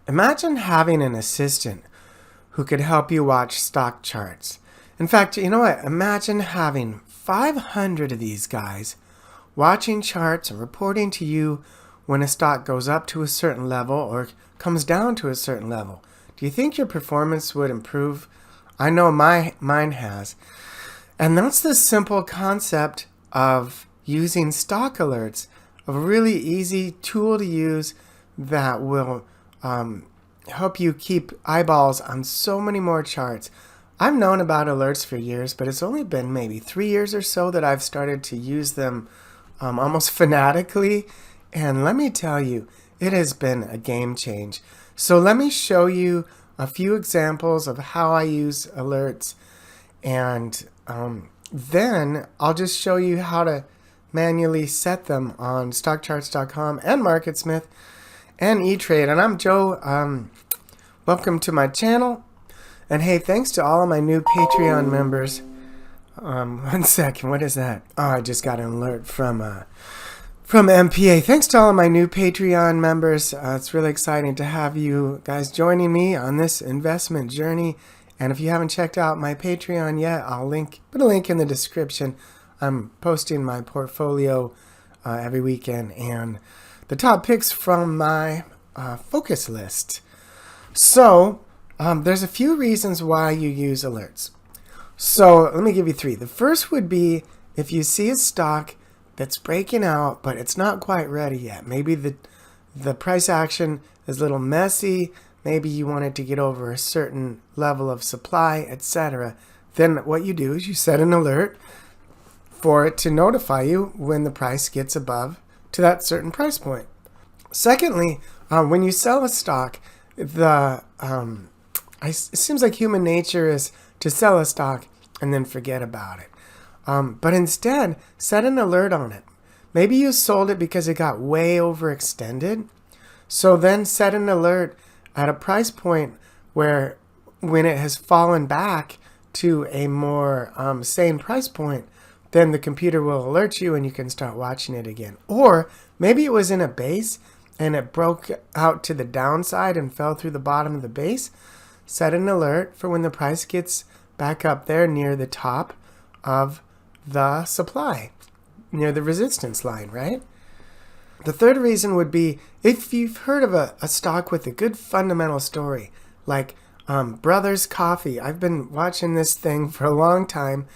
Imagine having an assistant who could help you watch stock charts. In fact, you know what? Imagine having 500 of these guys watching charts and reporting to you when a stock goes up to a certain level or comes down to a certain level. Do you think your performance would improve? I know mine has. And that's the simple concept of using stock alerts, a really easy tool to use that will help you keep eyeballs on so many more charts. I've known about alerts for years, but it's only been maybe 3 years or so that I've started to use them almost fanatically. And let me tell you, it has been a game change. So let me show you a few examples of how I use alerts, and then I'll just show you how to manually set them on stockcharts.com and Marketsmith and Etrade. And I'm Joe. Welcome to my channel. And hey, thanks to all of my new Patreon members. 1 second, what is that? Oh, I just got an alert from MPA. Thanks to all of my new Patreon members. It's really exciting to have you guys joining me on this investment journey. And if you haven't checked out my Patreon yet, I'll put a link in the description. I'm posting my portfolio every weekend and the top picks from my focus list. So there's a few reasons why you use alerts. So let me give you 3. The first would be if you see a stock that's breaking out, but it's not quite ready yet. Maybe the price action is a little messy. Maybe you want it to get over a certain level of supply, etc. Then what you do is you set an alert for it to notify you when the price gets above to that certain price point. Secondly, when you sell a stock, it seems like human nature is to sell a stock and then forget about it. But instead, set an alert on it. Maybe you sold it because it got way overextended. So then set an alert at a price point where when it has fallen back to a more sane price point, then the computer will alert you and you can start watching it again. Or maybe it was in a base and it broke out to the downside and fell through the bottom of the base. Set an alert for when the price gets back up there near the top of the supply, near the resistance line, right? The third reason would be if you've heard of a stock with a good fundamental story, like Brothers Coffee. I've been watching this thing for a long time,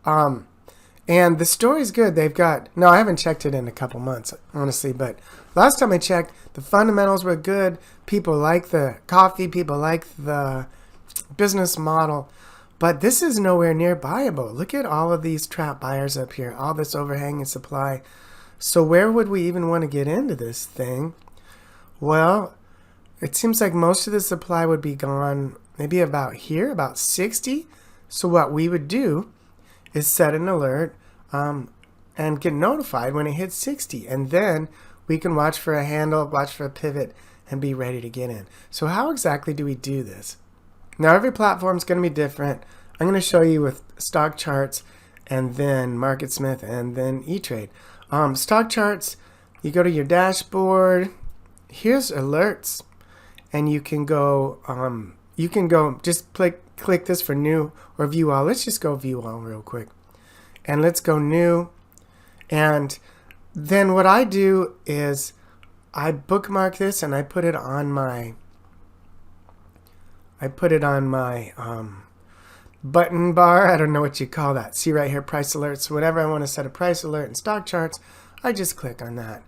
and the story's good. I haven't checked it in a couple months, honestly, but last time I checked, the fundamentals were good. People like the coffee, people like the business model, but this is nowhere near buyable. Look at all of these trap buyers up here, all this overhanging supply. So where would we even want to get into this thing? Well, it seems like most of the supply would be gone maybe about here, about 60. So what we would do is set an alert and get notified when it hits 60. And then we can watch for a handle, watch for a pivot, and be ready to get in. So how exactly do we do this? Now, every platform is going to be different. I'm going to show you with stock charts and then Marketsmith and then Etrade. Stock charts, you go to your dashboard. Here's alerts, and you can go just click this for new or view all. Let's just go view all real quick, and let's go new. And then what I do is I bookmark this and I put it on my button bar. I don't know what you call that. See right here, price alerts. Whenever I want to set a price alert in stock charts, I just click on that.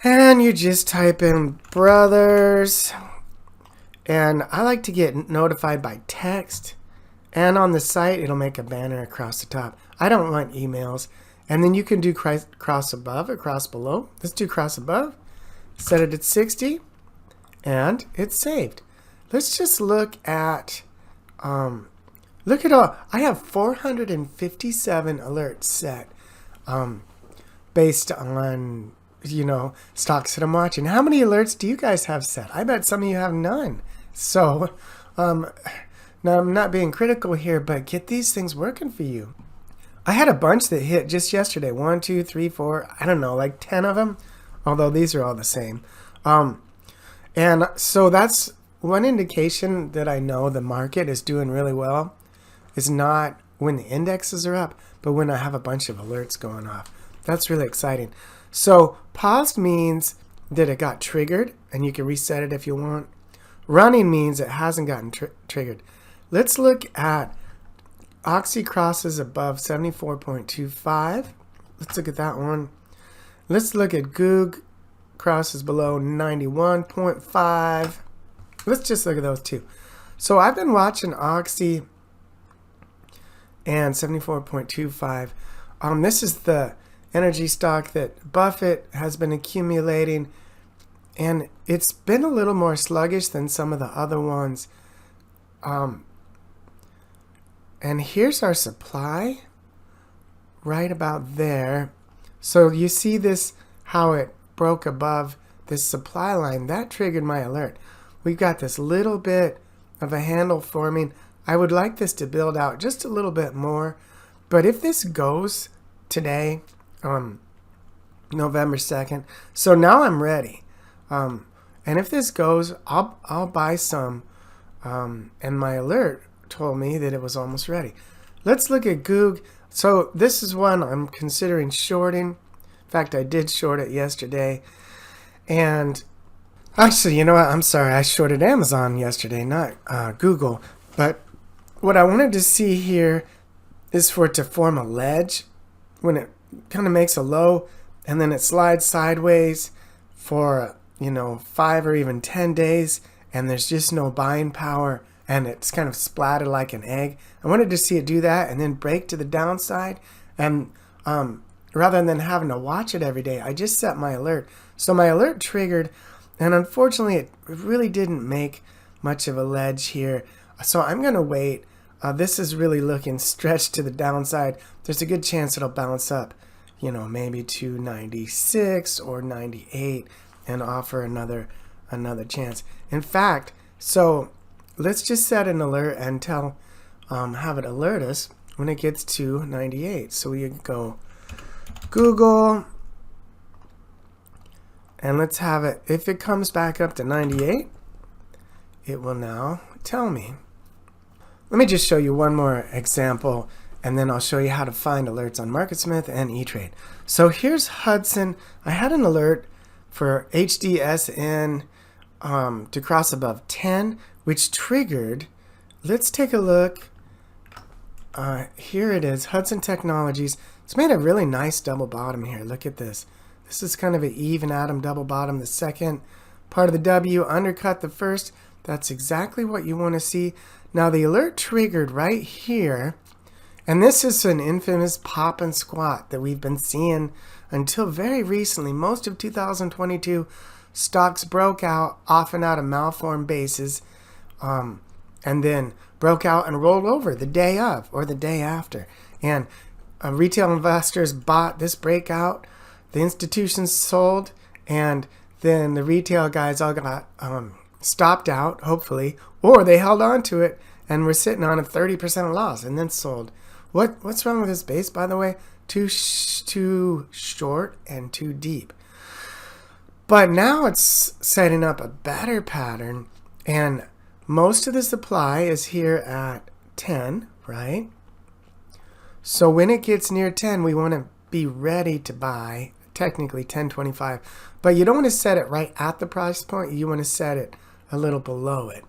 And you just type in Brothers. And I like to get notified by text. And on the site, it'll make a banner across the top. I don't want emails. And then you can do cross above or cross below. Let's do cross above. Set it at 60. And it's saved. Let's just look at all. I have 457 alerts set based on, stocks that I'm watching. How many alerts do you guys have set? I bet some of you have none. So now I'm not being critical here, but get these things working for you. I had a bunch that hit just yesterday. 1, 2, 3, 4, I don't know, like 10 of them. Although these are all the same. And so that's one indication that I know the market is doing really well is not when the indexes are up, but when I have a bunch of alerts going off. That's really exciting. So paused means that it got triggered, and you can reset it if you want. Running means it hasn't gotten triggered. Let's look at Oxy crosses above 74.25. Let's look at that one. Let's look at Goog crosses below 91.5. Let's just look at those two. So I've been watching Oxy and 74.25. This is the energy stock that Buffett has been accumulating, and it's been a little more sluggish than some of the other ones. And here's our supply right about there. So you see this, how it broke above this supply line. That triggered my alert. We've got this little bit of a handle forming. I would like this to build out just a little bit more. But if this goes today, November 2nd, so now I'm ready. And if this goes, I'll buy some. And my alert told me that it was almost ready. Let's look at Goog. So this is one I'm considering shorting. In fact, I did short it yesterday. And actually, you know what? I'm sorry. I shorted Amazon yesterday, not Google. But what I wanted to see here is for it to form a ledge when it kind of makes a low, and then it slides sideways for 5 or even 10 days, and there's just no buying power, and it's kind of splattered like an egg. I wanted to see it do that and then break to the downside, and rather than having to watch it every day, I just set my alert. So my alert triggered, and unfortunately it really didn't make much of a ledge here. So I'm going to wait. This is really looking stretched to the downside. There's a good chance it'll bounce up, maybe to 96 or 98 and offer another chance. In fact, so let's just set an alert and have it alert us when it gets to 98. So we go Google, and let's have it. If it comes back up to 98, it will now tell me. Let me just show you one more example, and then I'll show you how to find alerts on Marketsmith and Etrade. So here's Hudson. I had an alert for HDSN to cross above 10, which triggered. Let's take a look. Here it is, Hudson Technologies. It's made a really nice double bottom here. Look at this. This is kind of an even atom double bottom. The second part of the W undercut the first. That's exactly what you want to see. Now the alert triggered right here, and this is an infamous pop and squat that we've been seeing until very recently. Most of 2022, stocks broke out, often out of malformed bases, and then broke out and rolled over the day of or the day after. And retail investors bought this breakout, the institutions sold, and then the retail guys all got stopped out, hopefully, or they held on to it and were sitting on a 30% loss and then sold. What's wrong with this base, by the way? Too short and too deep. But now it's setting up a better pattern, and most of the supply is here at 10, right? So when it gets near 10, we want to be ready to buy, technically 10.25, but you don't want to set it right at the price point. You want to set it a little below it.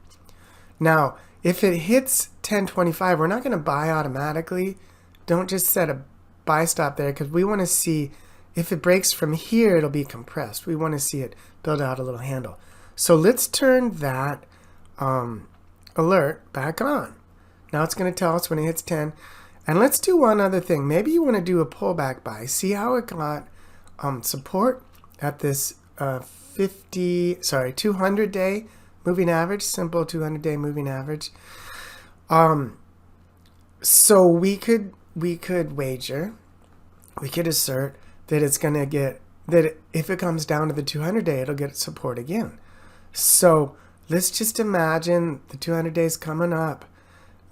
Now, if it hits 10.25, we're not going to buy automatically. Don't just set a buy stop there, because we want to see if it breaks from here, it'll be compressed. We want to see it build out a little handle. So let's turn that alert back on. Now it's going to tell us when it hits 10. And let's do one other thing. Maybe you want to do a pullback buy. See how it got support at this 200-day moving average, simple 200-day moving average. So we could wager, we could assert that it's going to get, that if it comes down to the 200-day, it'll get support again. So let's just imagine the 200 days coming up.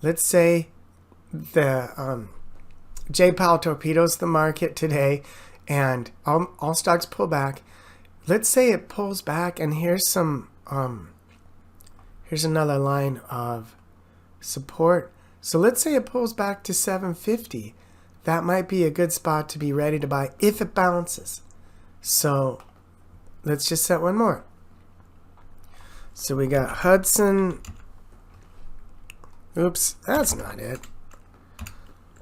Let's say the J. Powell torpedoes the market today, and all stocks pull back. Let's say it pulls back, and here's some here's another line of support. So let's say it pulls back to 750. That might be a good spot to be ready to buy if it bounces. So let's just set one more. So we got Hudson. Oops, that's not it.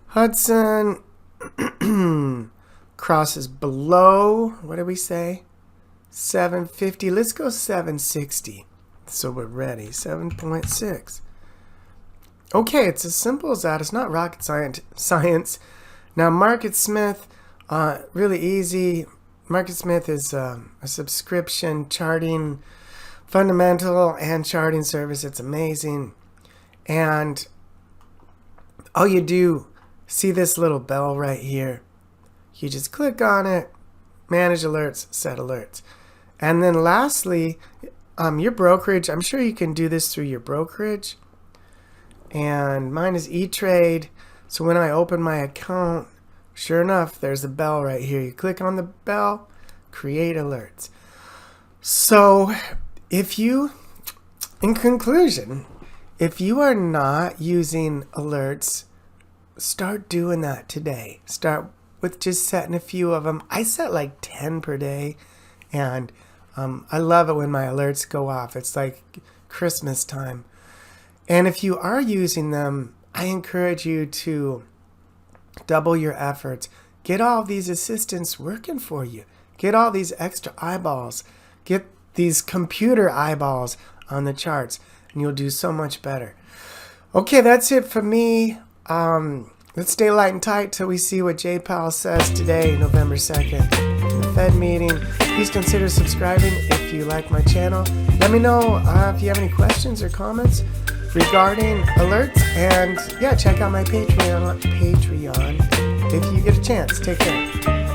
Hudson crosses below, what did we say? 750. Let's go 760. So we're ready. 7.6. Okay, it's as simple as that. It's not rocket science. Now, Marketsmith, really easy. Marketsmith is a subscription charting, fundamental and charting service. It's amazing. And all you do, see this little bell right here. You just click on it, manage alerts, set alerts. And then lastly, your brokerage, I'm sure you can do this through your brokerage. And mine is Etrade. So when I open my account, sure enough, there's a bell right here. You click on the bell, create alerts. So if you, in conclusion, if you are not using alerts, start doing that today. Start with just setting a few of them. I set like 10 per day, and I love it when my alerts go off. It's like Christmas time. And if you are using them, I encourage you to double your efforts. Get all these assistants working for you. Get all these extra eyeballs. Get these computer eyeballs on the charts, and you'll do so much better. Okay, that's it for me. Let's stay light and tight till we see what Jay Powell says today, November 2nd, in the Fed meeting. Please consider subscribing if you like my channel. Let me know if you have any questions or comments regarding alerts. And yeah, check out my Patreon if you get a chance. Take care.